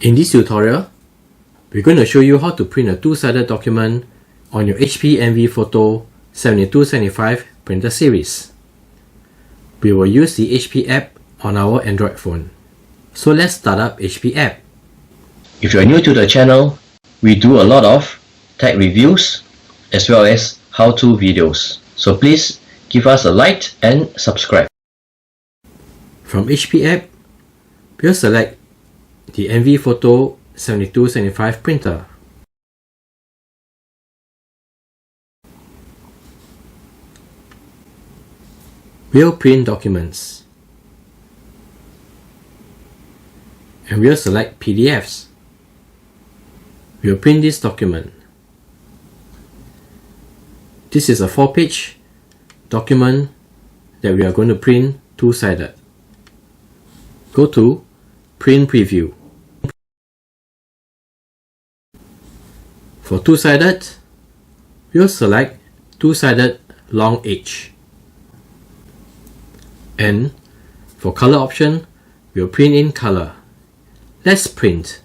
In this tutorial, we're going to show you how to print a two-sided document on your HP Envy Photo 7275 printer series. We will use the HP app on our Android phone. So let's start up HP app. If you're new to the channel, we do a lot of tech reviews as well as how-to videos. So please give us a like and subscribe. From HP app, we'll select the Envy Photo 7275 printer. We'll print documents. And we'll select PDFs. We'll print this document. This is a 4-page document that we are going to print two-sided. Go to Print Preview. For two-sided, we'll select two-sided long edge. And for color option, we'll print in color. Let's print.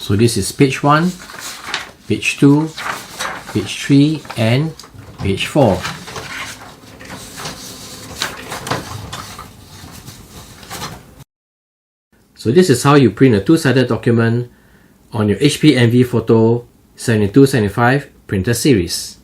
So this is page 1, page 2, page 3 and page 4. So this is how you print a two-sided document on your HP Envy Photo 7275 printer series.